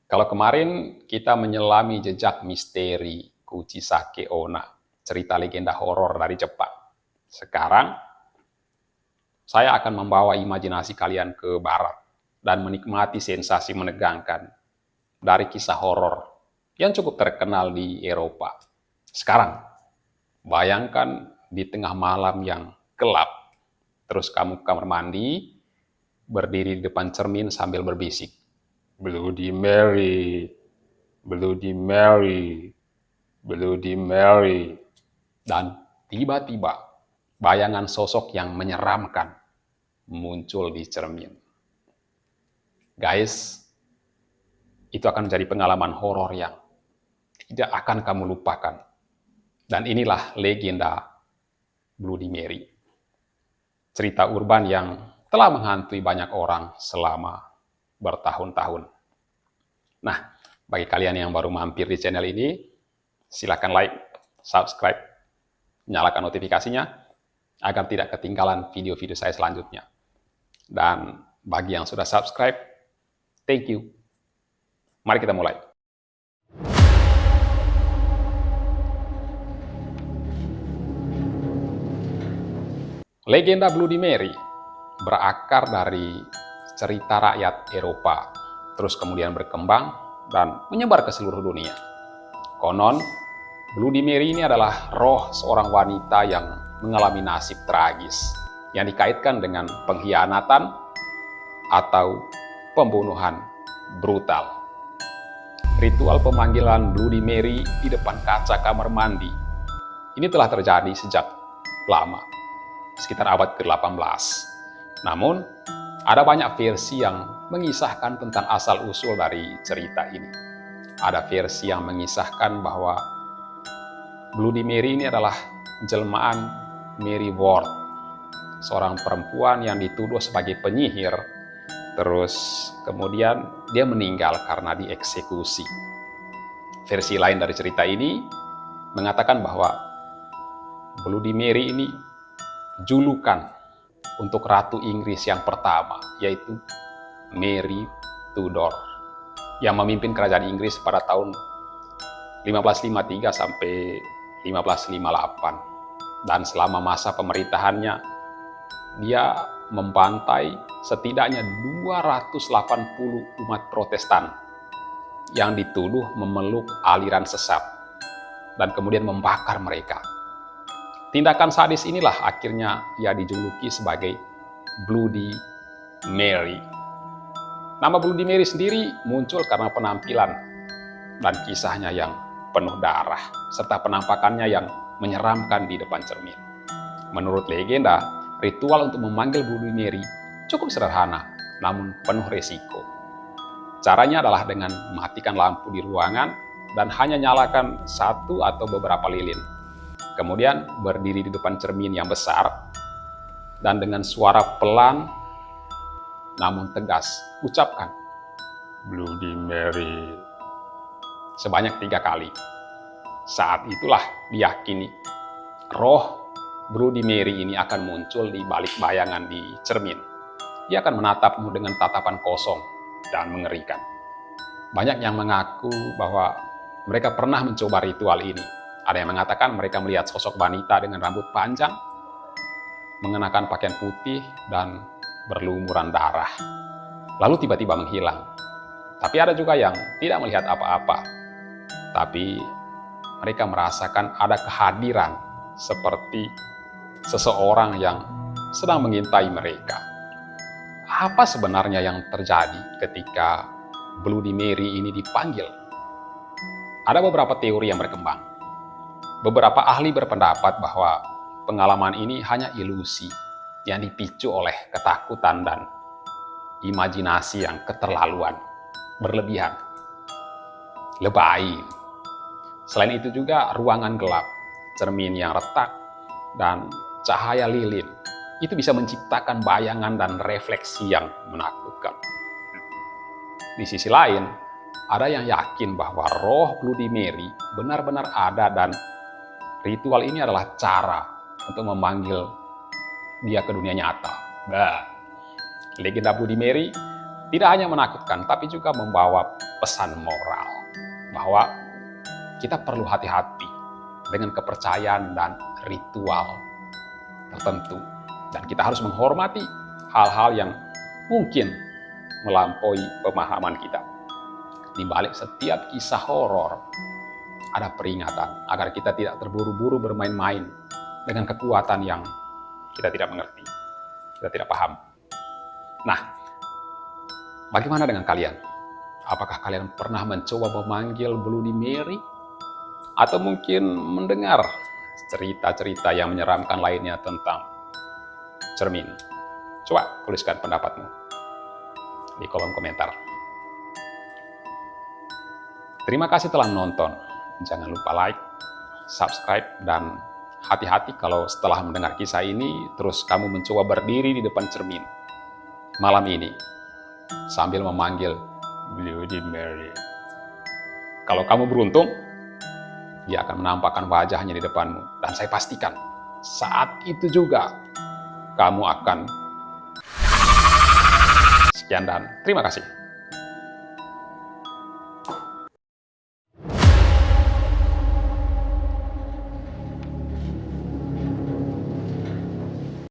Kalau kemarin kita menyelami jejak misteri Kuchisake Onna, cerita legenda horor dari Jepang. Sekarang, saya akan membawa imajinasi kalian ke barat dan menikmati sensasi menegangkan dari kisah horor yang cukup terkenal di Eropa. Sekarang, bayangkan di tengah malam yang gelap, terus kamu ke kamar mandi, berdiri di depan cermin sambil berbisik, Bloody Mary, Bloody Mary, Bloody Mary. Dan tiba-tiba bayangan sosok yang menyeramkan muncul di cermin. Guys, itu akan menjadi pengalaman horor yang tidak akan kamu lupakan. Dan inilah legenda Bloody Mary. Cerita urban yang telah menghantui banyak orang selama bertahun-tahun. Nah, bagi kalian yang baru mampir di channel ini, silakan like, subscribe, nyalakan notifikasinya, agar tidak ketinggalan video-video saya selanjutnya. Dan bagi yang sudah subscribe, thank you. Mari kita mulai. Legenda Bloody Mary berakar dari cerita rakyat Eropa, terus kemudian berkembang dan menyebar ke seluruh dunia. Konon, Bloody Mary ini adalah roh seorang wanita yang mengalami nasib tragis yang dikaitkan dengan pengkhianatan atau pembunuhan brutal. Ritual pemanggilan Bloody Mary di depan kaca kamar mandi ini telah terjadi sejak lama, sekitar abad ke-18. Namun, ada banyak versi yang mengisahkan tentang asal-usul dari cerita ini. Ada versi yang mengisahkan bahwa Bloody Mary ini adalah jelmaan Mary Ward, seorang perempuan yang dituduh sebagai penyihir, terus kemudian dia meninggal karena dieksekusi. Versi lain dari cerita ini mengatakan bahwa Bloody Mary ini julukan untuk Ratu Inggris yang pertama, yaitu Mary Tudor, yang memimpin kerajaan Inggris pada tahun 1553 sampai 1558. Dan selama masa pemerintahannya, dia membantai setidaknya 280 umat Protestan yang dituduh memeluk aliran sesat dan kemudian membakar mereka. Tindakan sadis inilah akhirnya ia dijuluki sebagai Bloody Mary. Nama Bloody Mary sendiri muncul karena penampilan dan kisahnya yang penuh darah, serta penampakannya yang menyeramkan di depan cermin. Menurut legenda, ritual untuk memanggil Bloody Mary cukup sederhana, namun penuh resiko. Caranya adalah dengan mematikan lampu di ruangan dan hanya nyalakan satu atau beberapa lilin. Kemudian berdiri di depan cermin yang besar dan dengan suara pelan namun tegas ucapkan Bloody Mary sebanyak 3 kali. Saat itulah diyakini roh Bloody Mary ini akan muncul di balik bayangan di cermin. Dia akan menatapmu dengan tatapan kosong dan mengerikan. Banyak yang mengaku bahwa mereka pernah mencoba ritual ini. Ada yang mengatakan mereka melihat sosok wanita dengan rambut panjang, mengenakan pakaian putih dan berlumuran darah, lalu tiba-tiba menghilang. Tapi ada juga yang tidak melihat apa-apa, tapi mereka merasakan ada kehadiran seperti seseorang yang sedang mengintai mereka. Apa sebenarnya yang terjadi ketika Bloody Mary ini dipanggil? Ada beberapa teori yang berkembang. Beberapa ahli berpendapat bahwa pengalaman ini hanya ilusi yang dipicu oleh ketakutan dan imajinasi yang keterlaluan, berlebihan, lebay. Selain itu juga ruangan gelap, cermin yang retak, dan cahaya lilin itu bisa menciptakan bayangan dan refleksi yang menakutkan. Di sisi lain, ada yang yakin bahwa roh Bloody Mary benar-benar ada dan ritual ini adalah cara untuk memanggil dia ke dunia nyata. Legenda Bloody Mary tidak hanya menakutkan, tapi juga membawa pesan moral bahwa kita perlu hati-hati dengan kepercayaan dan ritual tertentu. Dan kita harus menghormati hal-hal yang mungkin melampaui pemahaman kita. Di balik setiap kisah horor ada peringatan agar kita tidak terburu-buru bermain-main dengan kekuatan yang kita tidak mengerti, kita tidak paham. Nah, bagaimana dengan kalian? Apakah kalian pernah mencoba memanggil Bloody Mary? Atau mungkin mendengar cerita-cerita yang menyeramkan lainnya tentang cermin? Coba tuliskan pendapatmu di kolom komentar. Terima kasih telah menonton. Jangan lupa like, subscribe, dan hati-hati kalau setelah mendengar kisah ini, terus kamu mencoba berdiri di depan cermin malam ini sambil memanggil Bloody Mary. Kalau kamu beruntung, dia akan menampakkan wajahnya di depanmu. Dan saya pastikan, saat itu juga kamu akan. Sekian dan terima kasih.